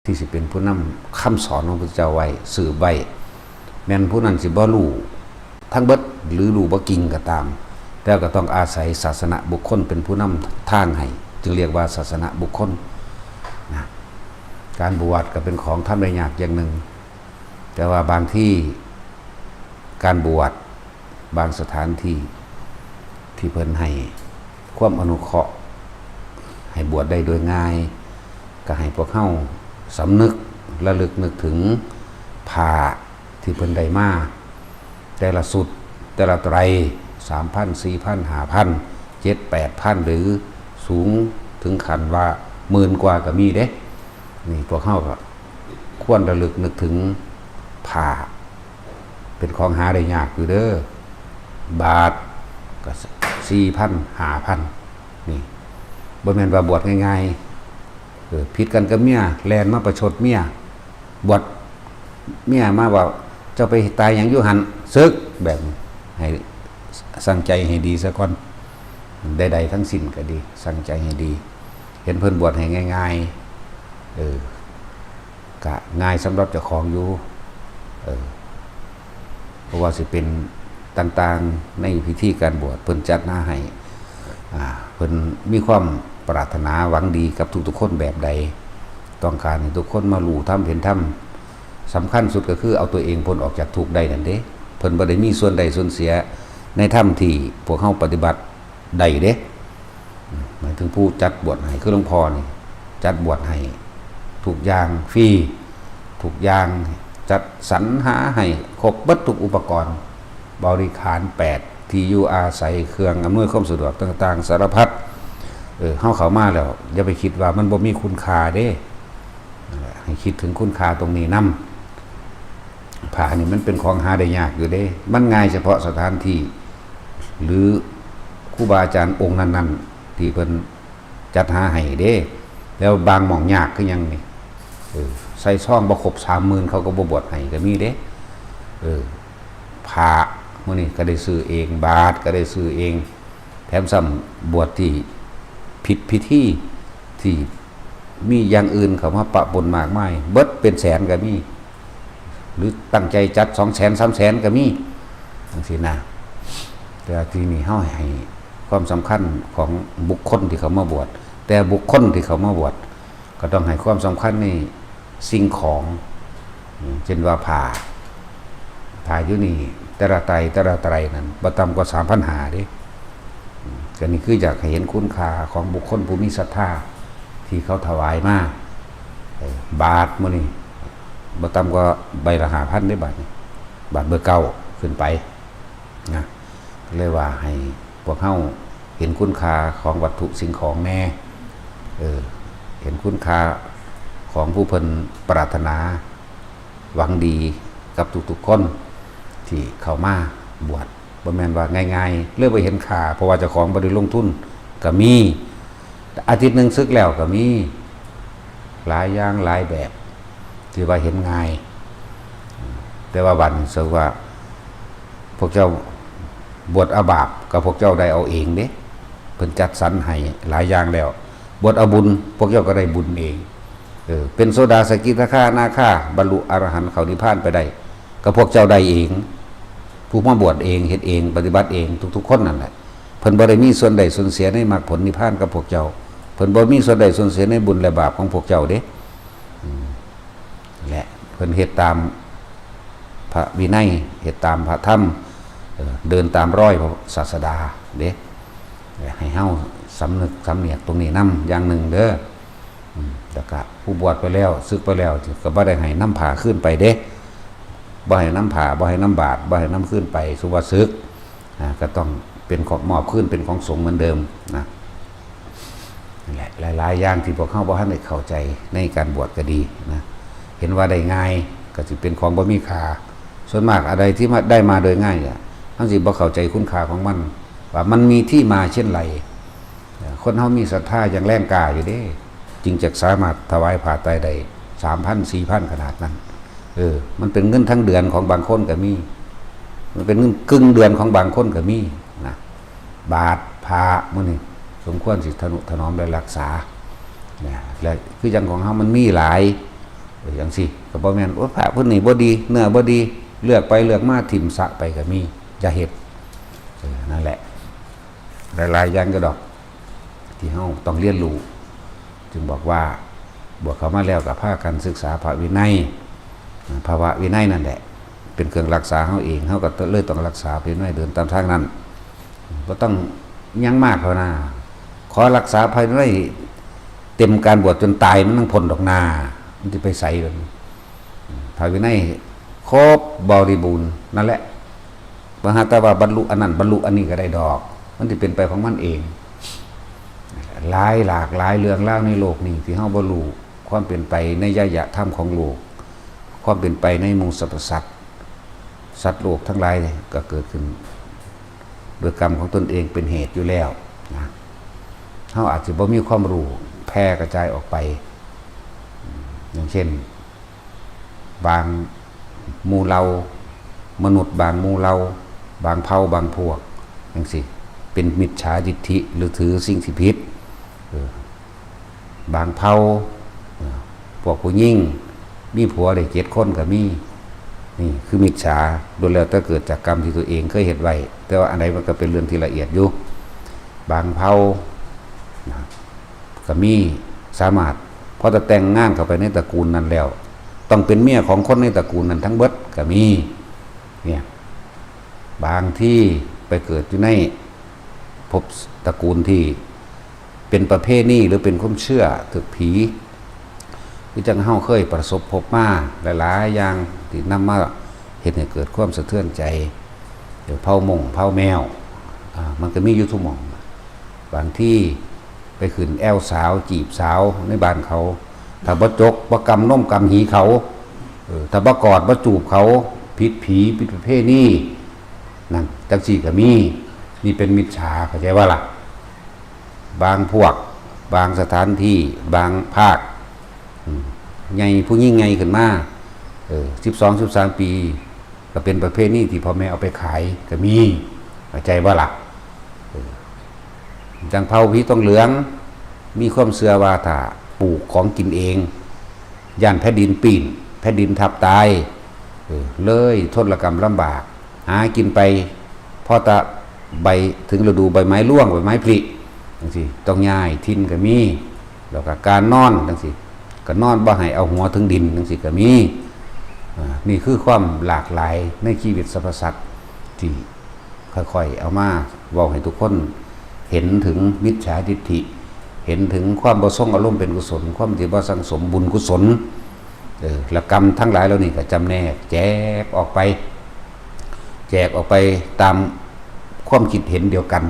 ที่สิเป็นผู้นำคำสอนของพระเจ้าไว้สื่อไว้แม้นผู้นั้นสิบ่รู้ทั้งเบิดหรือรู้บ่กิ่งก็ตามแต่ก็ต้องอาศัยศาสนาบุคคลเป็นผู้นำทางให้จึงเรียกว่าศาสนาบุคคลนะการบวชก็เป็นของทำได้ยากอย่างหนึ่งแต่ว่าบางที่การบวชบางสถานที่ที่เพิ่นให้ความอนุเคราะห์ให้บวชได้โดยง่ายก็ให้พวกเฮาสำนึกระลึกนึกถึงผ้าที่เพิ่นได้มาแต่ละสุดแต่ละไตร 3,000 4,000 5,000 7,000 8,000หรือสูงถึงขั้นว่าหมื่นกว่าก็มีเด้นี่พวกเฮาก็ควรระลึกนึกถึงผ้าเป็นของหาได้ยากอยู่เด้อบาทก็ 4,000 5,000 นี่บ่แม่นว่าบวชง่ายๆผิดกันกับเมียแลนมาประชดเมียบวชเมียมาว่าเจ้าไปตายอย่างอยู่หันซึกแบบให้สั่งใจให้ดีซะก่อนใดๆทั้งสิ้นก็ดีสั่งใจให้ดีเห็นเพิ่นบวชให้ง่ายๆก็ง่ายสำหรับเจ้าของอยู่เพราะว่าสิเป็นต่างๆในพิธีการบวชเพิ่นจัดหน้าให้เพิ่นมีความปรารถนาหวังดีกับทุกๆคนแบบใดต้องการให้ทุกคนมารู้ธรรมเห็นธรรมสำคัญสุดก็คือเอาตัวเองพ้นออกจากทุกข์ได้นั่นเด้เพิ่นบ่ได้มีส่วนใดส่วนเสียในธรรมที่พวกเฮาปฏิบัติได้เด้หมายถึงผู้จัดบวชให้คือหลวงพ่อนี่จัดบวชให้ทุกอย่างฟรีทุกอย่างจัดสรรหาให้ครบเบิดทุกอุปกรณ์บริขาร8ที่อยู่อาศัยเครื่องอำนวยความสะดวกต่างๆสารพัดเฮาเข้ามาแล้วอย่าไปคิดว่ามันบ่มีคุณค่าเด้ให้คิดถึงคุณค่าตรงนี้นำผ้านี่มันเป็นของหาได้ยากอยู่เด้มันง่ายเฉพาะสถานที่หรือครูบาอาจารย์องค์นั้นๆที่เพิ่นจัดหาให้เด้แล้วบางหม่องยากคือหยังนี่ใส่ซองบ่ครบ 30,000 เขาก็บ่บวชให้ก็มีเด้ผ้ามื้อนี้ก็ได้ซื้อเองบาทก็ได้ซื้อเองแถมซ้ำบวชที่ผิดพิธีที่มีอย่างอื่นเข้ามาปะปนมากมายเบิดเป็นแสนก็มีหรือตั้งใจจัด 200,000 300,000 ก็มีจังซี่นะแต่ที่นี่เฮาให้ความสำคัญของบุคคลที่เขามาบวชแต่บุคคลที่เขามาบวชก็ต้องให้ความสำคัญในสิ่งของเช่นว่าผ้าอยู่นี่แต่ละไตรนั้นบ่ต่ำกว่า 3,500 เด้ก็นี่คืออยากให้เห็นคุณค่าของบุคคลผู้มีศรัทธาที่เขาถวายมาบาทมื้อนี้บ่ต่ำกว่าใบละ 5,000 ได้บาทนี่บาทเบอร์เก้าขึ้นไปนะเลยว่าให้พวกเฮาเห็นคุณค่าของวัตถุสิ่งของแน่เห็นคุณค่าของผู้เพิ่นปรารถนาหวังดีกับทุกๆคนที่เข้ามาบวชบ่แม่นว่าง่ายๆเลือกไปเห็นค่าเพราะว่าเจ้าของบ่ได้ลงทุนก็มีอาทิตย์นึงซึกแล้วก็มีหลายอย่างหลายแบบที่ว่าเห็นง่ายแต่ว่าบัดนี้สึกว่าพวกเจ้าบวชอาบาปกับพวกเจ้าได้เอาเองเด้เพิ่นจัดสรรให้หลายอย่างแล้วบวชเอาบุญพวกเจ้าก็ได้บุญเองเป็นโสดาสกิทาคานาคาบรรลุอรหันต์เข้านิพพานไปได้ก็พวกเจ้าได้เองผู้มาบวชเองเฮ็ดเองปฏิบัติเองทุกๆคนนั่นแหละเพิ่นบ่ได้มีส่วนใดส่วนเสียในมรรคผลนิพพานกับพวกเจ้าเพิ่นบ่มีส่วนใดส่วนเสียในบุญและบาปของพวกเจ้าเด้และเพิ่นเฮ็ดตามพระวินัยเฮ็ดตามพระธรรมเดินตามรอยพระศาสดาเด้ให้เฮาสำนึกสำเนียกตรงนี้นำอย่างหนึ่งเด้อแล้วก็ผู้บวชไปแล้วสึกไปแล้วก็บ่ได้ให้น้ำผ้าขึ้นไปเด้บ่ให้น้ำผ้าบ่ให้น้ำบาตรบ่ให้น้ำขึ้นไปสุว่าสึกก็ต้องเป็นของมอบขึ้นเป็นของสงฆ์เหมือนเดิมนะนี่แหละหลายๆอย่างที่พวกเขาบ่ทันได้เข้าใจในการบวชก็ดีนะเห็นว่าได้ง่ายก็สิเป็นของบ่มีค่าส่วนมากอะไรที่มาได้มาโดยง่ายเนี่ยทั้งสิบ่เข้าใจคุณค่าของมันว่ามันมีที่มาเช่นไรคนเฮามีศรัทธาอย่างแรงกล้าอยู่เด้จึงจะสามารถถวายผ้าไตรได้ 3,000 4,000 ขนาดนั้นมันเป็นเงินทั้งเดือนของบางคนก็มีมันเป็นเงินครึ่งเดือนของบางคนก็มีนะบาทผ้ามื้อนี้สมควรสิทนุถนอมและรักษาและคืออย่างของเฮามันมีหลาย อย่างสิก็บ่แม่นโอ้พระเพิ่นนี่บ่ดีเนื้อบ่ดีเลือกไปเลือกมาทิ่มสะไปก็มีอย่าเฮ็ดนั่นแหละหลายๆอย่างก็ดอกที่เฮาต้องเรียนรู้จึงบอกว่าบวชเข้ามาแล้วก็พากันศึกษาพระวินัยภาวะวินัยนั่นแหละเป็นเครื่องรักษาเฮาเองเฮาก็เลยต้องรักษาวินัยเดินตามทางนั้นบ่ต้องยังมากเท่านะขอรักษาภายในเต็มการบวชจนตายมันต้องพ้นดอกนามันสิไปไสกันพระวินัยครบบริบูรณ์นั่นแหละบ่หาแต่ว่าบรรลุอันนั้นบรรลุอันนี้ก็ได้ดอกมันสิเป็นไปของมันเองหลากหลายเรื่องเล่าในโลกนี้ที่เฮาบ่รู้ความเป็นไปในยะธรรมของโลกความเป็นไปในหมู่สรรพสัตว์โลกทั้งหลายก็เกิดขึ้นโดยกรรมของตนเองเป็นเหตุอยู่แล้วนะเฮาอาจจะบ่มีความรู้แพร่กระจายออกไปอย่างเช่นบางหมู่เรามนุษย์บางหมู่เราบางเผ่าบางพวกจังซี่เป็นมิจฉาทิฏฐิหรือถือสิ่งที่ผิดบางเผ่าพวกผู้หญิงมีผัวได้7 คนก็มีนี่คือมิจฉาโดยแล้วถ้าเกิดจากกรรมที่ตัวเองเคยเฮ็ดไว้แต่ว่าอันใดมันก็เป็นเรื่องที่ละเอียดอยู่บางเผ่าก็มีสามารถพอจะแต่งงานเข้าไปในตระกูลนั้นแล้วต้องเป็นเมียของคนในตระกูลนั้นทั้งเบิดก็มีเนี่ยบางที่ไปเกิดอยู่ในภพตระกูลที่เป็นประเภทนี้หรือเป็นความเชื่อถึกผีที่จังเฮาเคยประสบพบมาหลายๆอย่างที่นำมาเฮ็ดให้เกิดความสะเทือนใจเดี๋ยวเผาหม่งเผาแมวมันก็มีอยู่ทุกหม่องบางที่ไปขึ้นแอวสาวจีบสาวในบ้านเขาถ้าบ่จกบ่กำนมกำหีเขาถ้าบ่กอดบ่จูบเขาผิดผีผิดประเภทนี้นั่นจังซี่ก็มีนี่เป็นมิจฉาเข้าใจว่าล่ะบางพวกบางสถานที่บางภาคใหญ่ผู้ยิ่งใหญ่ขึ้นมา12-13 ปีก็เป็นประเภทนี้ที่พ่อแม่เอาไปขายก็มีเข้าใจว่าล่ะจังเผาผีต้องเหลืองมีความเชื่อว่าถ้าปลูกของกินเองย่านแผ่นดินปีนแผ่นดินทับตายเลยทนกรรมลำบากหากินไปพอตะใบถึงฤดูใบไม้ร่วงใบไม้ผลิจังซี่ต้องย้ายทิ่นก็มีแล้วก็การนอนจังซี่ก็นอนบ่ให้เอาหัวถึงดินจังซี่ก็มีนี่คือความหลากหลายในชีวิตสรรพสัตว์ที่ค่อยๆเอามาเว้าให้ทุกคนเห็นถึงมิจฉาทิฏฐิเห็นถึงความบ่ทรงอารมณ์เป็นกุศลความที่บ่สังสมบุญกุศลและกรรมทั้งหลายเหล่านี้ก็จำแนกแจกออกไปตามความคิดเห็นเดียวกัน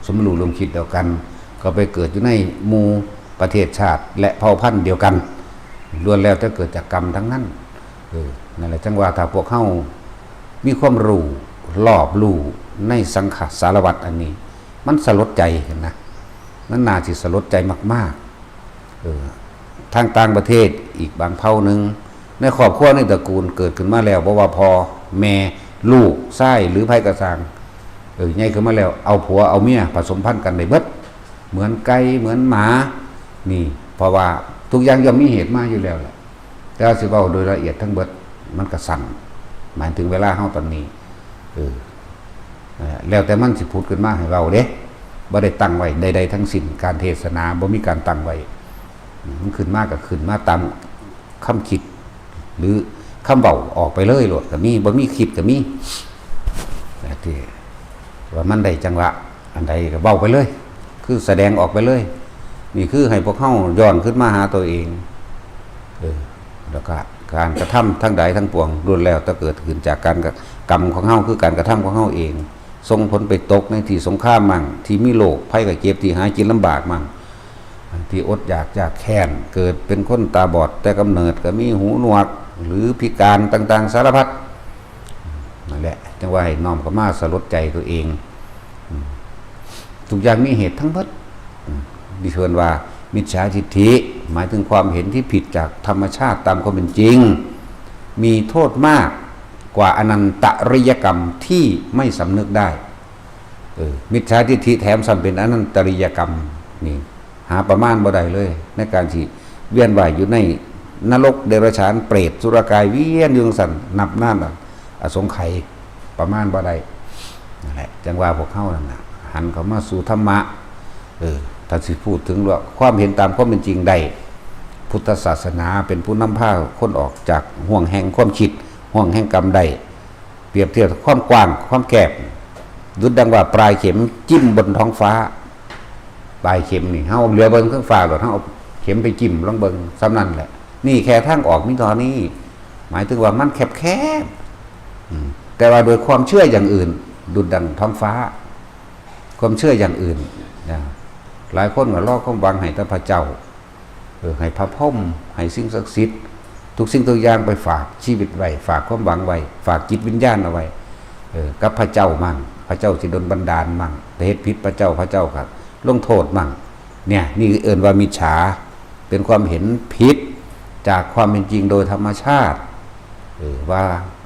สมรู้ร่วมคิดเดียวกันก็ไปเกิดอยู่ในหมู่ประเทศชาติและเผ่าพันธุ์เดียวกันล้วนแล้วจะเกิดจากกรรมทั้งนั้นนั่นแหละจังว่าถ้าพวกเฮามีความรู้รอบรู้ในสังขารสารวัตรอันนี้มันสลดใจเห็นนะมันน่าสิสลดใจมากๆทางต่างประเทศอีกบางเผ่านึงในครอบครัวในตระกูลเกิดขึ้นมาแล้วบ่ว่าพ่อแม่ลูกชายหรือไผกระสังใหญ่ขึ้นมาแล้วเอาผัวเอาเมียผสมพันธุ์กันได้เบิดเหมือนไก่เหมือนหมานี่เพราะว่าทุกอย่างย่อมมีเหตุมาอยู่แล้วแหละแต่สิเว้าโดยละเอียดทั้งเบิดมันก็สั่นหมายถึงเวลาเฮาตอนนี้แล้วแต่มันสิพูดขึ้นมาให้เราเด้บ่ได้ตั้งไว้ใดๆทั้งสิ้นการเทศนาบ่มีการตั้งไว้มันขึ้นมาก็ขึ้นมาตามคำคิดหรือคำเว้าออกไปเลยโลดก็มีบ่มีคิดก็มีแต่ที่ว่ามันได้จังหวะอันใดก็เว้าไปเลยคือแสดงออกไปเลยนี่คือให้พวกเฮาย้อนขึ้นมาหาตัวเองแล้วก็การกระทำทั้งใดทั้งปวงล้วนแล้วจะเกิดขึ้นจากการกรรมของเฮาคือการกระทำของเฮาเองส่งผลไปตกในที่สงครามมั่งที่มีโรคภัยไข้เจ็บที่หากินลำบากมั่งที่อดอยากจากแค้นเกิดเป็นคนตาบอดแต่กำเนิดก็มีหูหนวกหรือพิการต่างๆสารพัดนั่นแหละจังว่าให้น้อมเข้ามาสลดใจตัวเองทุกอย่างมีเหตุทั้งหมดดิเชิญว่ามิจฉาทิฏฐิหมายถึงความเห็นที่ผิดจากธรรมชาติตามความเป็นจริงมีโทษมากกว่าอนันตริยกรรมที่ไม่สำนึกได้มิจฉาทิฏฐิแถมซ้ำเป็นอนันตริยกรรมนี่หาประมาณบ่ได้เลยในการที่เวียนว่ายอยู่ใน นรกเดรัจฉานเปรตสุรกายเวียนอยู่สั่นนับนานอสงไขยประมาณบ่ได้นั่นแหละจังว่าพวกเขานั่นน่ะหันเข้ามาสู่ธรรมะถ้าสิพูดถึงว่าความเห็นตามความเป็นจริงได้พุทธศาสนาเป็นผู้นำพาคนออกจากห่วงแห่งความคิดห่วงแห่งกรรมได้เปรียบเทียบความกว้างความแคบดุจดังว่าปลายเข็มจิ้มบนท้องฟ้าปลายเข็มนี่เฮาเหลือเบิ่งเครื่องฟ้าหรอกเฮาเอาเข็มไปจิ้มลองเบิ่งซ้ำนั่นแหละนี่แค่ทางออกมีตอนนี้หมายถึงว่ามันแคบแต่ว่าโดยความเชื่ออย่างอื่นดุจดังท้องฟ้าความเชื่ออย่างอื่นนะหลายคนก็รอความหวังให้แต่พระเจ้าให้พระพรหมให้สิ่งศักดิ์สิทธิ์ทุกสิ่งทุกอย่างไปฝากชีวิตไว้ฝากความหวังไว้ฝากจิตวิญญาณเอาไว้กับพระเจ้ามั่งพระเจ้าที่ดลบันดาลมั่งแต่เหตุผิดพระเจ้าครับลงโทษมั่งเนี่ยนี่เอิ่นว่ามิจฉาเป็นความเห็นผิดจากความเป็นจริงโดยธรรมชาติว่า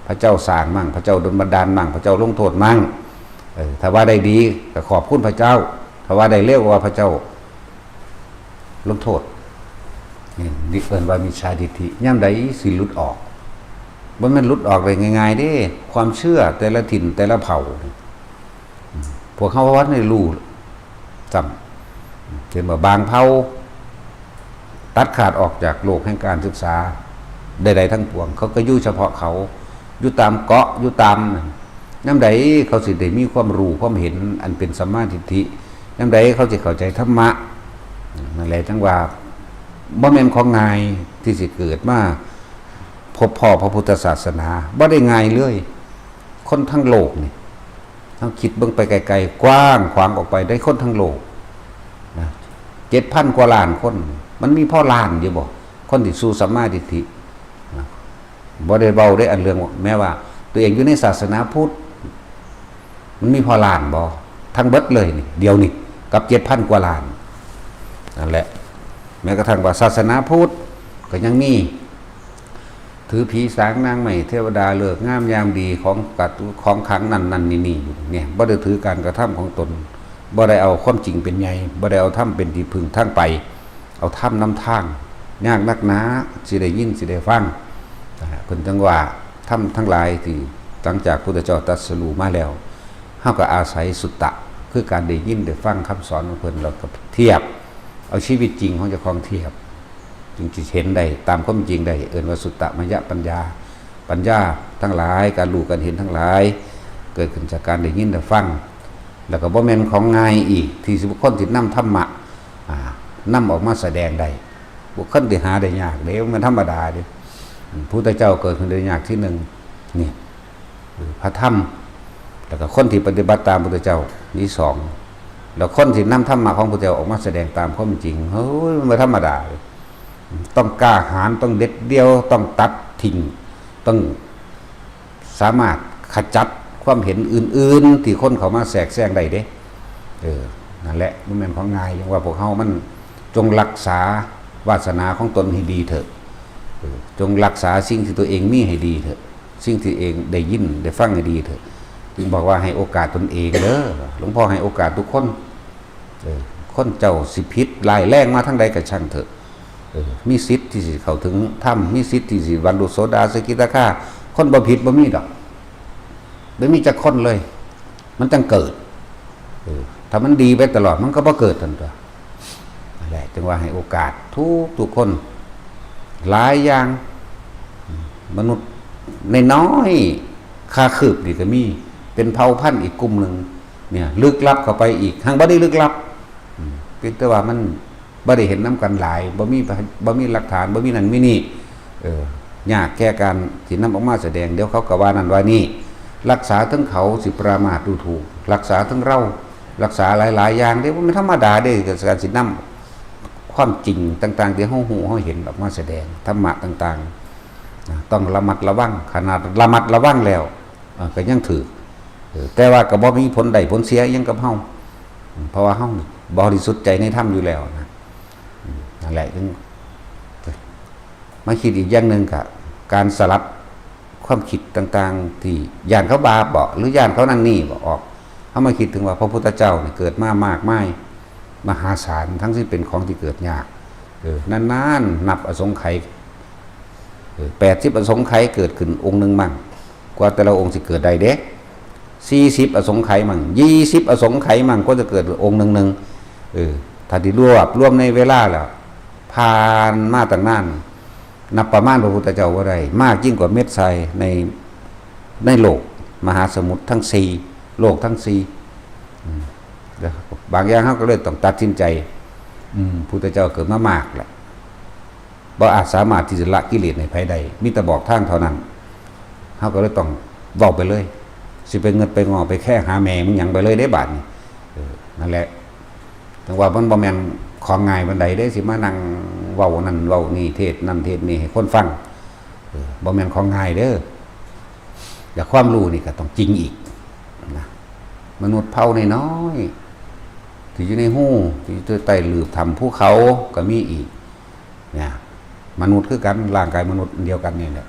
พระเจ้าสร้างมั่งพระเจ้าดลบันดาลมั่งพระเจ้าลงโทษมั่งถ้าว่าได้ดีก็ขอบคุณพระเจ้าถ้าว่าได้เลวว่าพระเจ้าลงโทษนี่เอิ่นว่ามิจฉาทิฏฐิย่ำใดสิหลุดออกบ่แม่นหลุดออกได้ง่ายๆเด้ความเชื่อแต่ละถิ่นแต่ละเผ่าพวกเขาวัดในรู้จำเห็นว่าบางเผ่าตัดขาดออกจากโลกแห่งการศึกษาใดๆทั้งปวงเขาก็อยู่เฉพาะเขาอยู่ตามเกาะอยู่ตามน้ำใดเขาสิได้มีความรู้ความเห็นอันเป็นสัมมาทิฏฐิน้ำใดเขาจะเข้าใจธรรมะนั่นแหละจังว่าบ่แม่นของง่ายที่สิเกิดมาพบพ่อพระพุทธศาสนาบ่ได้ง่ายเลยคนทั้งโลกนี่ต้องคิดเบิ่งไปไกลๆกว้างขวางออกไปได้คนทั้งโลกนะ 7,000 กว่าล้านคนมันมีพ่อล้านอยู่บ่คนที่สู่สัมมาทิฏฐิบ่ได้เบาได้อันเรื่องแม้ว่าตัวเองอยู่ในศาสนาพุทธมันมีพ่อล้านบ่ทั้งเบิดเลยนี่เดียวนี่กับ 7,000 กว่าล้านนั่นแหละแม้กระทั่งว่าศาสนาพุทธก็ยังมีถือผีสางนางใหม่เทวดาเลิกงามยามดีของขังนั่นนี่อยู่เนี่ยบ่ได้ถือการกระทำของตนบ่ได้เอาความจริงเป็นใหญ่บ่ได้เอาธรรมเป็นที่พึ่งทางไปเอาธรรมนำทางยากนักหนาสิได้ยินสิได้ฟังเพิ่นจังว่าธรรมทั้งหลายที่หลังจากพุทธเจ้าตรัสรู้มาแล้วเฮาก็อาศัยสุตตะคือการได้ยินได้ฟังคำสอนของเพิ่นแล้วก็เทียบเอาชีวิตจริงของเจ้าของเทียบจึงจะเห็นได้ตามความจริงได้เอิ่นว่าสุตตมยปัญญาทั้งหลายการรู้การเห็นทั้งหลายเกิดขึ้นจากการได้ยินได้ฟังแล้วก็บ่แม่นของง่ายอีกที่บุคคลที่นำธรรมะนำออกมาแสดงได้บุคคลที่หาได้ยากเด้มันธรรมดาเด้พุทธเจ้าเกิดขึ้นได้ยากที่หนึ่งนี่พระธรรมแล้วก็คนที่ปฏิบัติตามพุทธเจ้านี่สองแล้วคนที่นำธรรมะของพุทธเจ้าออกมาแสดงตามความจริงเฮ้ยมันธรรมดาเลยต้องกล้าหาญต้องเด็ดเดียวต้องตัดทิ้งต้องสามารถขจัดความเห็นอื่นๆที่คนเขามาแทรกแซงได้เด้นั่นแหละมันเป็นของง่ายอย่างว่าพวกเขามันจงรักษาวาสนาของตนให้ดีเถอะจงรักษาสิ่งที่ตัวเองมีให้ดีเถอะสิ่งที่เองได้ยินได้ฟังให้ดีเถอะจึงบอกว่าให้โอกาสตนเองเด้อหลวงพ่อให้โอกาสทุกคนคนเจ้าสิพิษลายแรงมาทั้งใดกับช่างเถอะมีสิทธิ์ที่สิเข้าถึงธรรมมีสิทธิ์ที่สิบรรลุโสดาสกิทาคาคนบ่ผิดบ่มีดอกไม่มีจักคนเลยมันจังเกิดถ้ามันดีไปตลอดมันก็บ่เกิดทันตัวนั่นแหละจึงว่าให้โอกาสทุกคนหลายอย่างมนุษย์ในน้อยค่าคืบนี่ก็มีเป็นเผ่าพันธุ์อีกกลุ่มหนึ่งเนี่ยลึกลับเข้าไปอีกทางบ่ได้ลึกลับเพียงแต่ว่ามันบ่ได้เห็นน้ำกันหลายบ่มีหลักฐานบ่มีนั่นมีนี่ยากแก้การที่นำออกมาแสดงเดี๋ยวเขาก็ว่านั่นว่านี่รักษาทั้งเขาสิปรามาทดูถูกรักษาทั้งเรารักษาหลายๆอย่างเด้มันธรรมดาเด้การสินำความจริงต่างๆที่เฮาฮู้เฮาเห็นออกมาแสดงธรรมะต่างๆต้องระมัดระวังขนาดระมัดระวังแล้วก็ยังถือแต่ว่าก็บ่มีผลใดผลเสียยังกับเฮาเพราะว่าเฮาบริสุทธิ์ใจในธรรมอยู่แล้วนะนั่นแหละถึงมาคิดอีกอย่างหนึ่งกับการสลัดความคิดต่างๆที่ย่านเขาบาปบ่หรือย่านเขานั่นนี่บ่ออกเขามาคิดถึงว่าพระพุทธเจ้าเนี่ยเกิดมามากมายมหาศาลทั้งที่เป็นของที่เกิดยากนานๆนับอสงไขย 80อสงไขยเกิดขึ้นองค์หนึ่งมั่งกว่าแต่ละองค์สิเกิดใดเด้40อสงไขยมั่ง20อสงไขยมั่งก็จะเกิดองค์หนึ่งถ้าที่รวมในเวลาแล้วผ่านมาตั้งนานนับประมาณพระพุทธเจ้าว่าได้มากยิ่งกว่าเม็ดทรายในโลกมหาสมุทรทั้ง4โลกทั้ง4บางอย่างเขาก็เลยต้องตัดสินใจพุทธเจ้าเกิดมามากแหละบ่อาจสามารถที่จะละกิเลสในภายใดมีแต่บอกทางเท่านั้นเขาก็เลยต้องเว้าไปเลยสิไปเงินไปงอไปแค่หาแม่มึงหยังไปเลยได้บาดนี่นั่นแหละจังว่ามันบ่แม่นของง่ายบันไดได้สิมานั่งเว้านั่นเว้านี่เทศนั่นเทศนี่ให้คนฟังบ่แม่นของง่ายเด้อแต่ความรู้นี่ก็ต้องจริงอีกนะมนุษย์เผ่าน้อยๆที่อยู่ในหู้ที่อยู่ใต้หลืบทำภูเขาก็มีอีกเนี่ยมนุษย์คือกันร่างกายมนุษย์เดียวกันนี่แหละ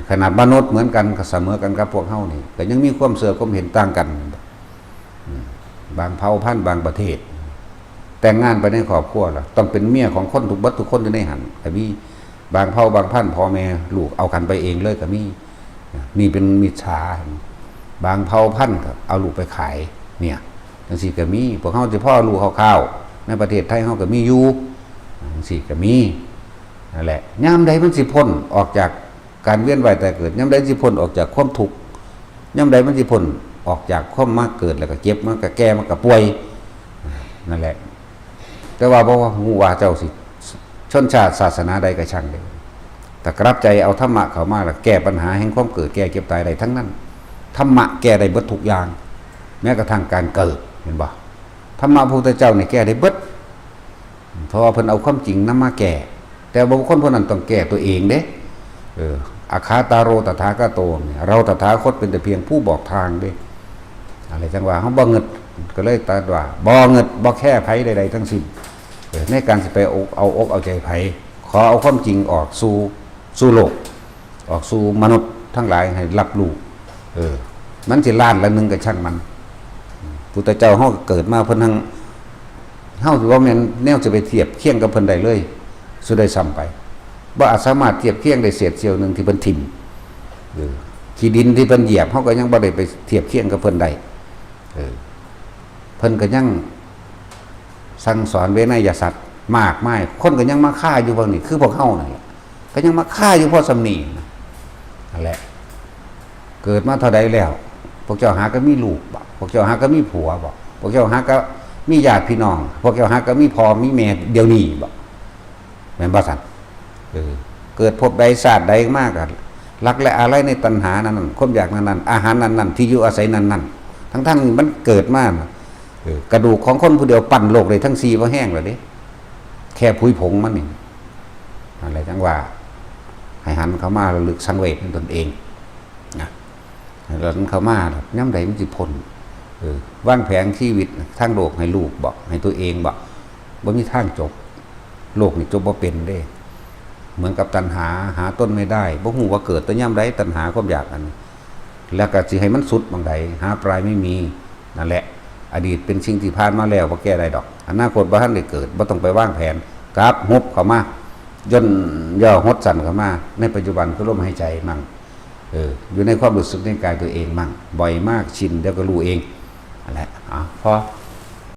ขนาดมนุษย์เหมือนกันก็เสมอกันกับพวกเฮานี่ก็ยังมีความเสื่อความเห็นต่างกันบางเผ่าพันธุ์บางประเทศแต่งงานไปในครอบครัวล่ะต้องเป็นเมียของคนทุกคนอยู่ในหันก็มีบางเผ่าบางพันธุ์พ่อแม่ลูกเอากันไปเองเลยก็มีนี่เป็นมิจฉาบางเผ่าพันธุ์ก็เอาลูกไปขายเนี่ยจังซี่ก็มีพวกเฮาสิพ่อลูกข้าวในประเทศไทยเฮาก็มีอยู่จังซี่ก็มีนั่นแหละยามใดมันสิพ้นออกจากการเวียนว่ายแต่เกิดยามใดสิพ้นออกจากความทุกข์ยามใดมันสิพ้นออกจากความมาเกิดแล้วก็เจ็บมันก็แก่มันก็ป่วยนั่นแหละแต่ว่าบ่ว่าฮู้ว่าเจ้าสิชนชาติศาสนาใดก็ช่างได้แต่กลับใจเอาธรรมะเข้ามาแล้วแก้ปัญหาแห่งความเกิดแก่เก็บตายได้ทั้งนั้นธรรมะแก้ได้เบิดทุกอย่างแม้กระทั่งการเกิดเห็นบ่ธรรมะพระพุทธเจ้านี่แก้ได้เบิดเพราะว่าเพิ่นเอาความจริงนำมาแก้แต่บุคคลผู้นั้นต้องแก้ตัวเองเด้อาคาตาโรตถาคตโตเนี่ยเราตถาคตเป็นแต่เพียงผู้บอกทางเด้อะไรจังว่าเฮาบ่เงิดก็เลยตรัสว่าบ่เงิดบ่แค่ไผใดๆทั้งสิ้นในการสิไปเอาใจไผขอเอาความจริงออกสู่โลกออกสู่มนุษย์ทั้งหลายให้รับรู้มันสิล้านละนึงก็ช่างมันพุทธเจ้าเฮาเกิดมาเพิ่นทั้งเฮาสิว่าแม่นแนวจะไปเทียบเคียงกับเพิ่นได้เลยสุดได้ซ้ำไปบ่อาจสามารถเทียบเคียงได้เศษเสี้ยวนึงที่เพิ่นถิ่มขี้ดินที่เพิ่นเหยียบเฮาก็ยังบ่ได้ไปเทียบเคียงกับเพิ่นได้เพิ่นก็ยังสั่งสอนเวนยสัตว์มากมายคนก็ยังมาฆ่าอยู่บางนี่คือพวกเฮานี่ก็ยังมาฆ่าอยู่เพราะสำนีนั่นแหละเกิดมาเท่าใดแล้วพวกเจ้าหาก็มีลูกบ่พวกเจ้าหาก็มีผัวบ่พวกเจ้าหาก็มีญาติพี่น้องพวกเจ้าหาก็มีพ่อมีแม่เดี๋ยวนี้บ่แม่นบ่ซั่นเกิดพบใดศาสตร์ใดมากกันรักและอะไรในตัณหานั้นความอยากนั้นอาหารนั้นที่อยู่อาศัยนั้นทั้งมันเกิดมากระดูกของคนผู้เดียวปั่นโลกเลยทั้ง4บ่แห้งแล้วเด้แค่ผุยผงมันนี่อะไรจังว่าให้หันเข้ามาระลึกสังเวชในตนเองนะแล้วเข้ามาย่ำใดมันสิพ้นวางแผนชีวิตทางโลกให้ลูกบอกให้ตัวเองบอกบ่มีทางจบโลกนี่จบบ่เป็นเด้เหมือนกับตัณหาหาต้นไม่ได้บ่ฮู้ว่าเกิดแต่ย่ำใดตัณหาความอยากอันแล้วก็สิให้มันสุดบางใดหาปลายไม่มีนั่นแหละอดีตเป็นสิ่งที่ผ่านมาแล้วบ่แก้ได้ดอกอนาคตบ่ทันได้เกิดบ่ต้องไปวางแผนกราบฮบเข้ามาย่นย่อฮดสั่นเข้ามาในปัจจุบันก็ลมหายใจมั่งอยู่ในความรู้สึกในกายตัวเองมั่งบ่อยมากชินเดี๋ยวก็รู้เองนั่นแหละพอ